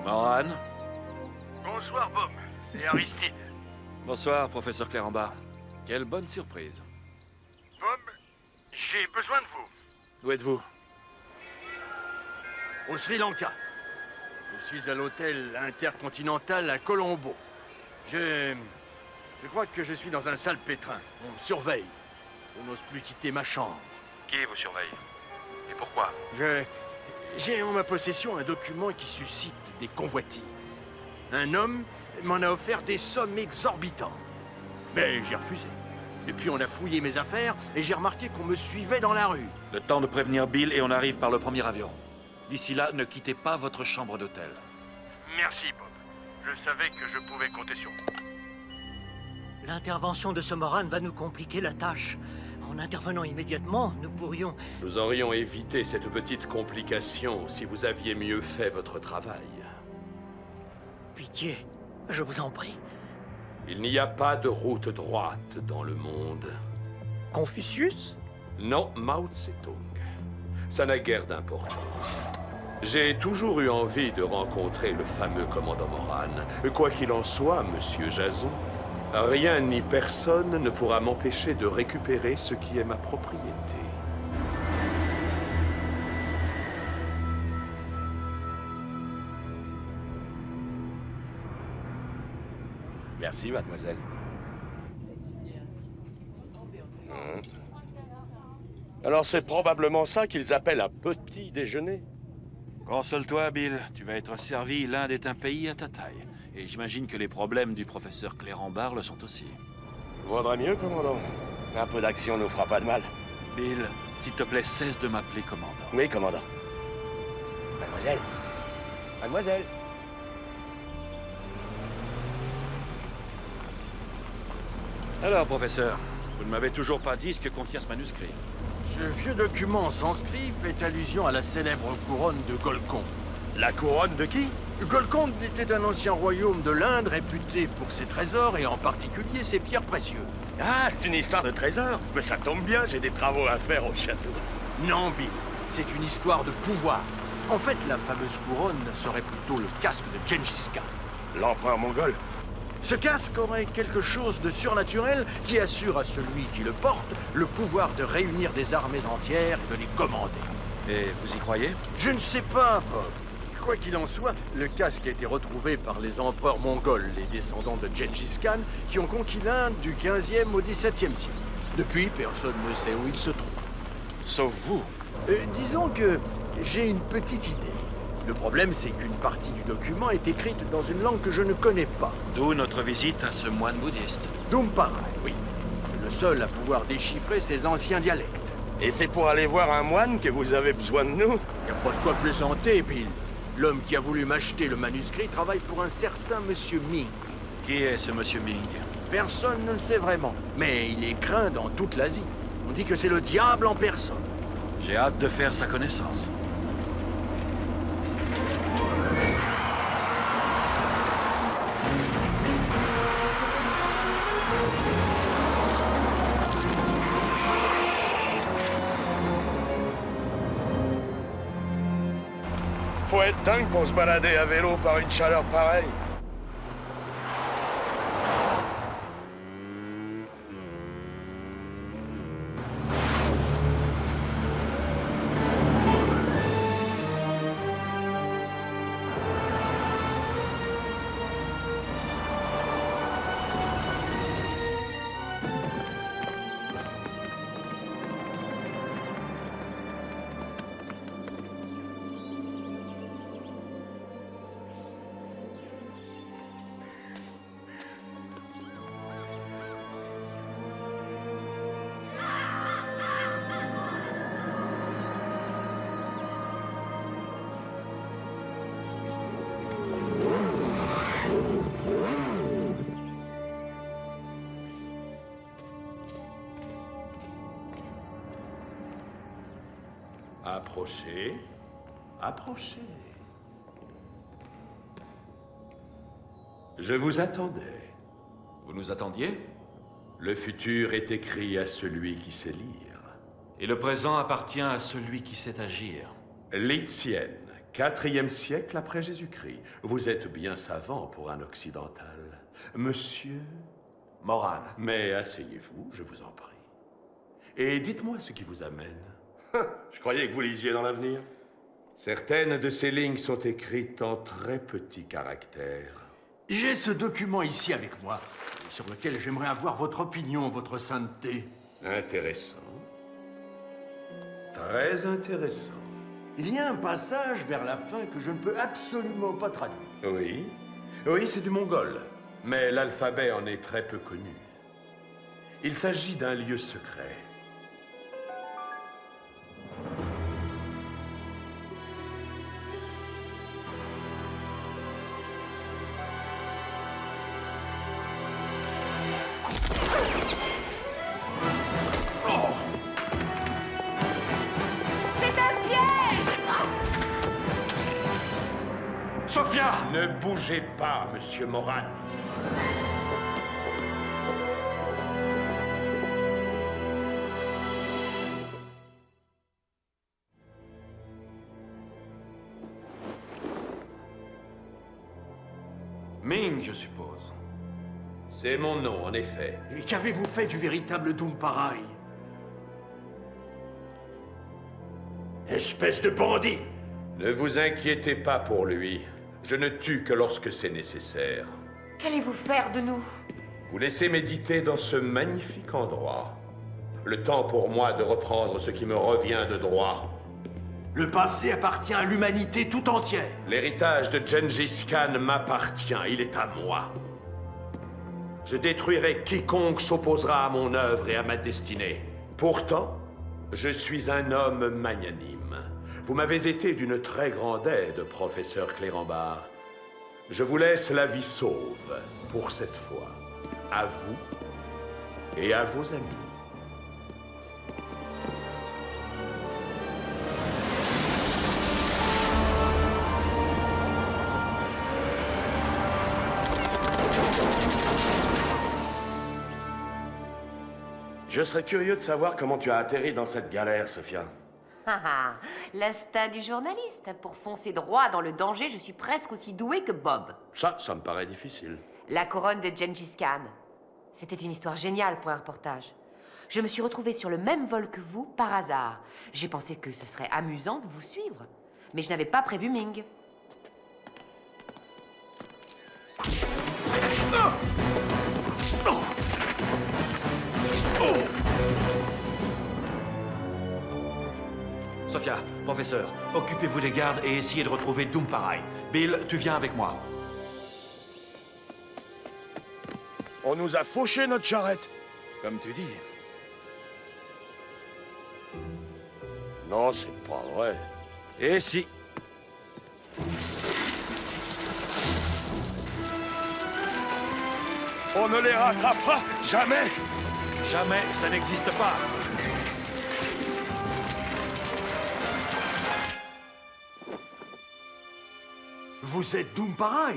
Moran. Bonsoir, Bob. C'est Aristide. Bonsoir, professeur Clérambar. Quelle bonne surprise. Bob, j'ai besoin de vous. Où êtes-vous? Au Sri Lanka. Je suis à l'hôtel intercontinental à Colombo. Je crois que je suis dans un sale pétrin. On me surveille. Je n'ose plus quitter ma chambre. Qui vous surveille? Et pourquoi? J'ai en ma possession un document qui suscite des convoitises. Un homme m'en a offert des sommes exorbitantes. Mais j'ai refusé. Et puis on a fouillé mes affaires et j'ai remarqué qu'on me suivait dans la rue. Le temps de prévenir Bill et on arrive par le premier avion. D'ici là, ne quittez pas votre chambre d'hôtel. Merci, Bob. Je savais que je pouvais compter sur vous. L'intervention de ce Moran va nous compliquer la tâche. En intervenant immédiatement, nous pourrions... Nous aurions évité cette petite complication si vous aviez mieux fait votre travail. Pitié, je vous en prie. Il n'y a pas de route droite dans le monde. Confucius? Non, Mao Tse-tung. Ça n'a guère d'importance. J'ai toujours eu envie de rencontrer le fameux commandant Moran. Quoi qu'il en soit, monsieur Jason, rien ni personne ne pourra m'empêcher de récupérer ce qui est ma propriété. Merci, mademoiselle. Alors c'est probablement ça qu'ils appellent un petit déjeuner. Console-toi, Bill. Tu vas être servi. L'Inde est un pays à ta taille. Et j'imagine que les problèmes du professeur Clérambar le sont aussi. Vaudrait mieux, commandant. Un peu d'action nous fera pas de mal. Bill, s'il te plaît, cesse de m'appeler commandant. Oui, commandant. Mademoiselle. Mademoiselle. Alors, professeur, vous ne m'avez toujours pas dit ce que contient ce manuscrit. Ce vieux document en sanskrit fait allusion à la célèbre couronne de Golconde. La couronne de qui? Golconde était un ancien royaume de l'Inde réputé pour ses trésors et en particulier ses pierres précieuses. Ah, c'est une histoire de trésor. Mais ça tombe bien, j'ai des travaux à faire au château. Non, Bill, c'est une histoire de pouvoir. En fait, la fameuse couronne serait plutôt le casque de Gengis Khan. L'empereur mongol? Ce casque aurait quelque chose de surnaturel qui assure à celui qui le porte le pouvoir de réunir des armées entières et de les commander. Et vous y croyez? Je ne sais pas, Bob. Quoi qu'il en soit, le casque a été retrouvé par les empereurs mongols, les descendants de Gengis Khan, qui ont conquis l'Inde du 15e au 17e siècle. Depuis, personne ne sait où il se trouve. Sauf vous. Disons que j'ai une petite idée. Le problème, c'est qu'une partie du document est écrite dans une langue que je ne connais pas. D'où notre visite à ce moine bouddhiste. Dumparai, oui. C'est le seul à pouvoir déchiffrer ces anciens dialectes. Et c'est pour aller voir un moine que vous avez besoin de nous? Y a pas de quoi plaisanter, Bill. L'homme qui a voulu m'acheter le manuscrit travaille pour un certain monsieur Ming. Qui est ce monsieur Ming? Personne ne le sait vraiment, mais il est craint dans toute l'Asie. On dit que c'est le diable en personne. J'ai hâte de faire sa connaissance. Faut être dingue pour se balader à vélo par une chaleur pareille. Approchez. Approchez. Je vous attendais. Vous nous attendiez? Le futur est écrit à celui qui sait lire. Et le présent appartient à celui qui sait agir. Litienne, 4e siècle après Jésus-Christ. Vous êtes bien savant pour un occidental. Monsieur Moran. Mais asseyez-vous, je vous en prie. Et dites-moi ce qui vous amène. Je croyais que vous lisiez dans l'avenir. Certaines de ces lignes sont écrites en très petits caractères. J'ai ce document ici avec moi, sur lequel j'aimerais avoir votre opinion, votre sainteté. Intéressant. Très intéressant. Il y a un passage vers la fin que je ne peux absolument pas traduire. Oui. Oui, c'est du mongol. Mais l'alphabet en est très peu connu. Il s'agit d'un lieu secret. Sophia! Ne bougez pas, monsieur Moran. Ming, je suppose. C'est mon nom, en effet. Et qu'avez-vous fait du véritable Dumparai? Espèce de bandit! Ne vous inquiétez pas pour lui. Je ne tue que lorsque c'est nécessaire. Qu'allez-vous faire de nous? Vous laissez méditer dans ce magnifique endroit. Le temps pour moi de reprendre ce qui me revient de droit. Le passé appartient à l'humanité tout entière. L'héritage de Gengis Khan m'appartient, il est à moi. Je détruirai quiconque s'opposera à mon œuvre et à ma destinée. Pourtant, je suis un homme magnanime. Vous m'avez été d'une très grande aide, professeur Clérambarre. Je vous laisse la vie sauve, pour cette fois, à vous et à vos amis. Je serais curieux de savoir comment tu as atterri dans cette galère, Sophia. Ah ah, l'instinct du journaliste. Pour foncer droit dans le danger, je suis presque aussi doué que Bob. Ça me paraît difficile. La couronne de Gengis Khan. C'était une histoire géniale pour un reportage. Je me suis retrouvée sur le même vol que vous par hasard. J'ai pensé que ce serait amusant de vous suivre. Mais je n'avais pas prévu Ming. Sophia, professeur, occupez-vous des gardes et essayez de retrouver Dumparai. Bill, tu viens avec moi. On nous a fauché notre charrette. Comme tu dis. Non, c'est pas vrai. Et si. On ne les rattrapera jamais. Jamais, ça n'existe pas. Vous êtes Dumparai.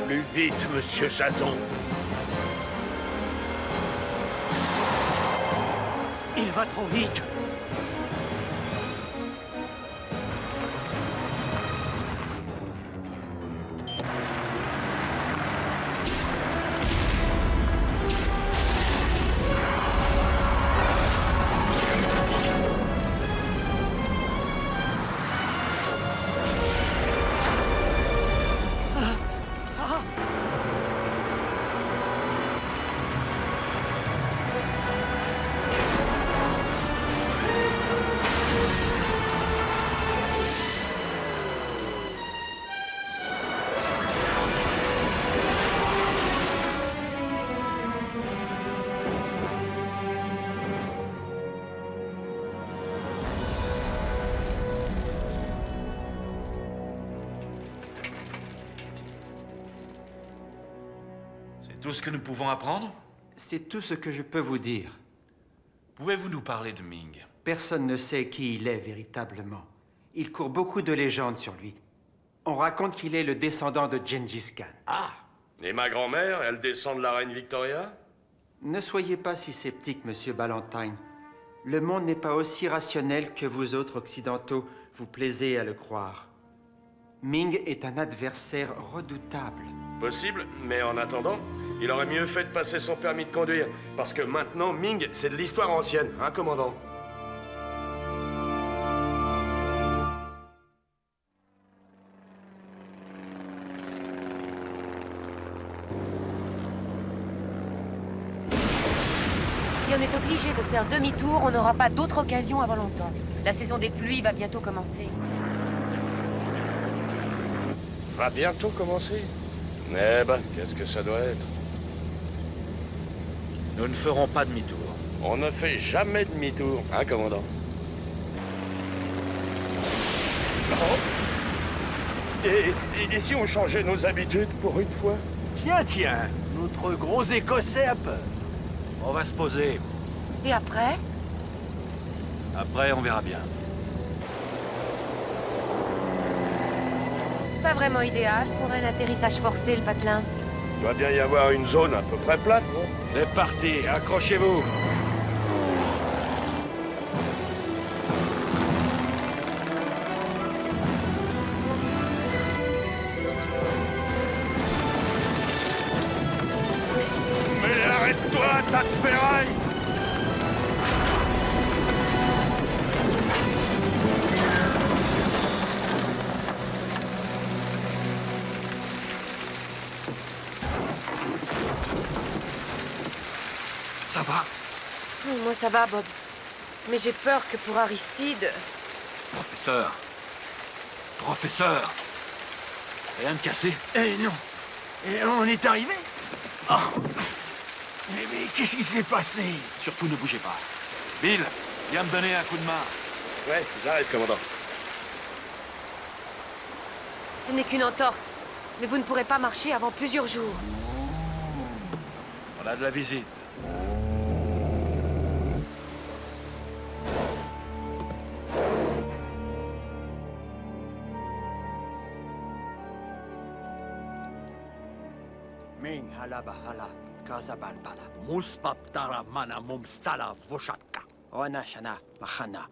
Plus vite, monsieur Jason. Il va trop vite. C'est tout ce que nous pouvons apprendre? C'est tout ce que je peux vous dire. Pouvez-vous nous parler de Ming? Personne ne sait qui il est véritablement. Il court beaucoup de légendes sur lui. On raconte qu'il est le descendant de Gengis Khan. Ah! Et ma grand-mère, elle descend de la reine Victoria? Ne soyez pas si sceptique, monsieur Ballantyne. Le monde n'est pas aussi rationnel que vous autres occidentaux vous plaisez à le croire. Ming est un adversaire redoutable. Possible, mais en attendant, il aurait mieux fait de passer son permis de conduire. Parce que maintenant, Ming, c'est de l'histoire ancienne, hein, commandant? Si on est obligé de faire demi-tour, on n'aura pas d'autre occasion avant longtemps. La saison des pluies va bientôt commencer. Va bientôt commencer. Eh ben, qu'est-ce que ça doit être? Nous ne ferons pas demi-tour. On ne fait jamais demi-tour, hein, commandant? Oh. Et si on changeait nos habitudes pour une fois? Tiens, notre gros Écossais a peur. On va se poser. Et après? Après, on verra bien. Pas vraiment idéal pour un atterrissage forcé, le patelin. Il doit bien y avoir une zone à peu près plate, non? C'est parti, accrochez-vous. Mais arrête-toi, tas de ferraille! Ça va? Moi, ça va, Bob. Mais j'ai peur que pour Aristide... Professeur. Professeur. Rien de cassé? Eh non. Et on est arrivé? Oh. Mais qu'est-ce qui s'est passé? Surtout ne bougez pas. Bill, viens me donner un coup de main. Ouais, j'arrive, commandant. Ce n'est qu'une entorse. Mais vous ne pourrez pas marcher avant plusieurs jours. On a de la visite. Ming halaba hala, kazabal bala. Muspaptara mana mumstala voshaka. Onashana, mahana,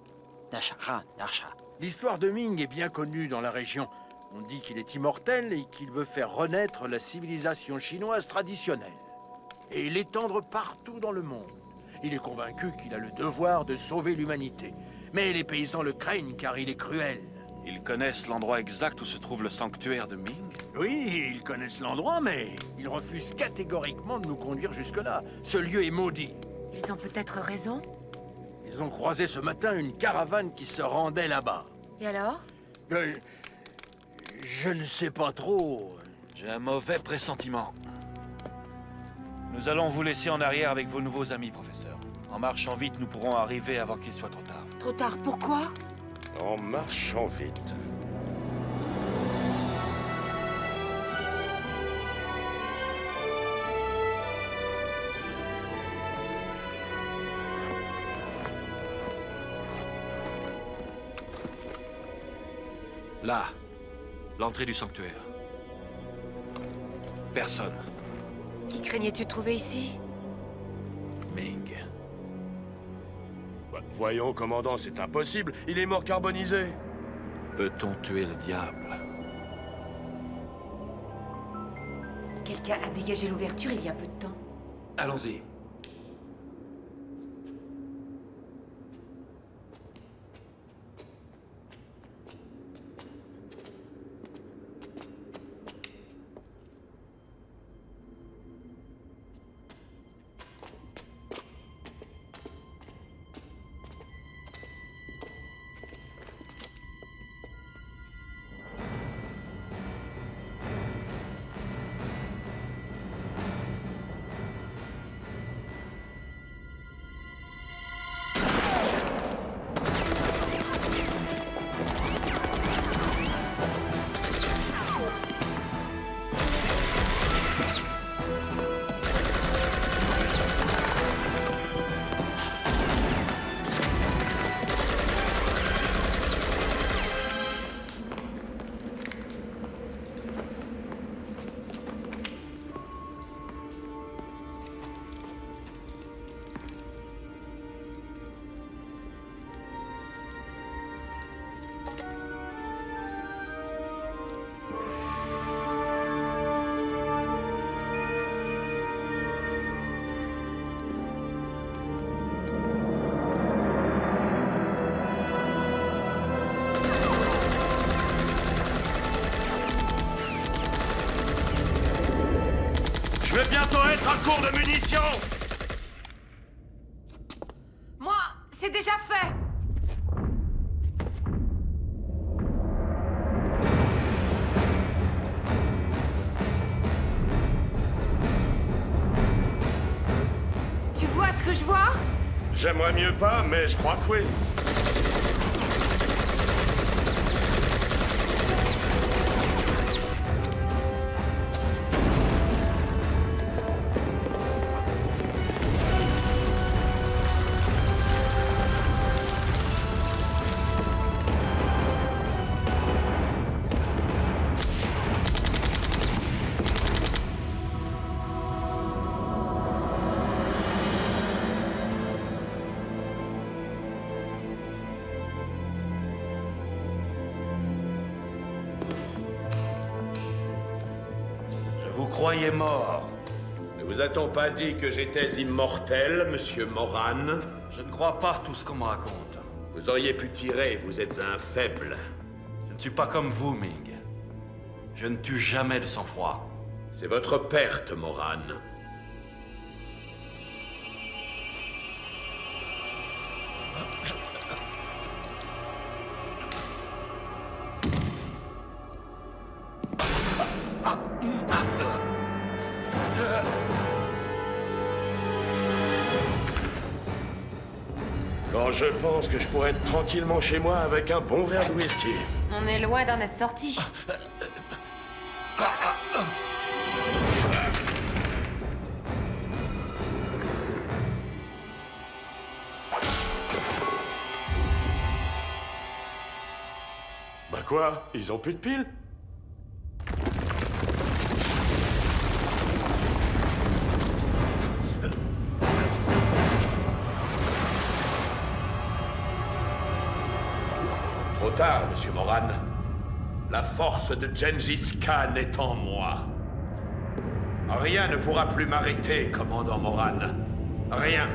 nashaha, nasha. L'histoire de Ming est bien connue dans la région. On dit qu'il est immortel et qu'il veut faire renaître la civilisation chinoise traditionnelle et l'étendre partout dans le monde. Il est convaincu qu'il a le devoir de sauver l'humanité. Mais les paysans le craignent car il est cruel. Ils connaissent l'endroit exact où se trouve le sanctuaire de Ming? Oui, ils connaissent l'endroit, mais ils refusent catégoriquement de nous conduire jusque-là. Ce lieu est maudit. Ils ont peut-être raison. Ils ont croisé ce matin une caravane qui se rendait là-bas. Et alors? Je ne sais pas trop. J'ai un mauvais pressentiment. Nous allons vous laisser en arrière avec vos nouveaux amis, professeur. En marchant vite, nous pourrons arriver avant qu'il soit trop tard. Trop tard, pourquoi? En marchant vite. Là, l'entrée du sanctuaire. Personne. Qui craignais-tu de trouver ici? Ming. Bah, voyons, commandant, c'est impossible. Il est mort carbonisé. Peut-on tuer le diable? Quelqu'un a dégagé l'ouverture il y a peu de temps. Allons-y. Je vais bientôt être à court de munitions. Moi, c'est déjà fait. Tu vois ce que je vois? J'aimerais mieux pas, mais je crois que oui. Vous croyez mort? Ne vous a-t-on pas dit que j'étais immortel, monsieur Moran? Je ne crois pas tout ce qu'on me raconte. Vous auriez pu tirer, vous êtes un faible. Je ne suis pas comme vous, Ming. Je ne tue jamais de sang-froid. C'est votre perte, Moran. Quand je pense que je pourrais être tranquillement chez moi avec un bon verre de whisky. On est loin d'en être sorti. Bah quoi? Ils ont plus de piles? Trop tard, monsieur Moran. La force de Gengis Khan est en moi. Rien ne pourra plus m'arrêter, commandant Moran. Rien.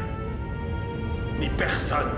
Ni personne.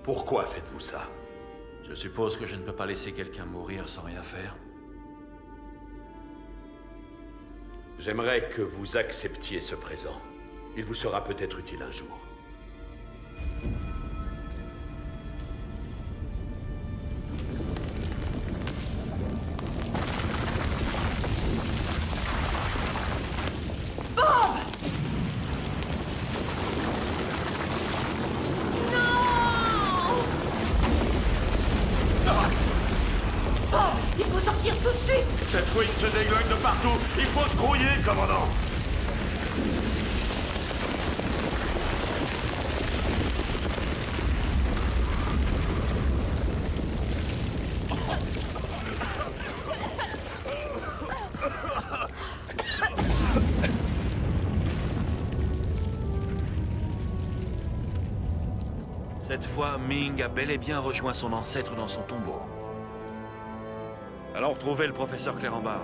Pourquoi faites-vous ça? Je suppose que je ne peux pas laisser quelqu'un mourir sans rien faire. J'aimerais que vous acceptiez ce présent. Il vous sera peut-être utile un jour. Il faut sortir tout de suite! Cette ruine se déglingue de partout. Il faut se grouiller, commandant. Cette fois, Ming a bel et bien rejoint son ancêtre dans son tombeau. Allons retrouver le professeur Clérambar.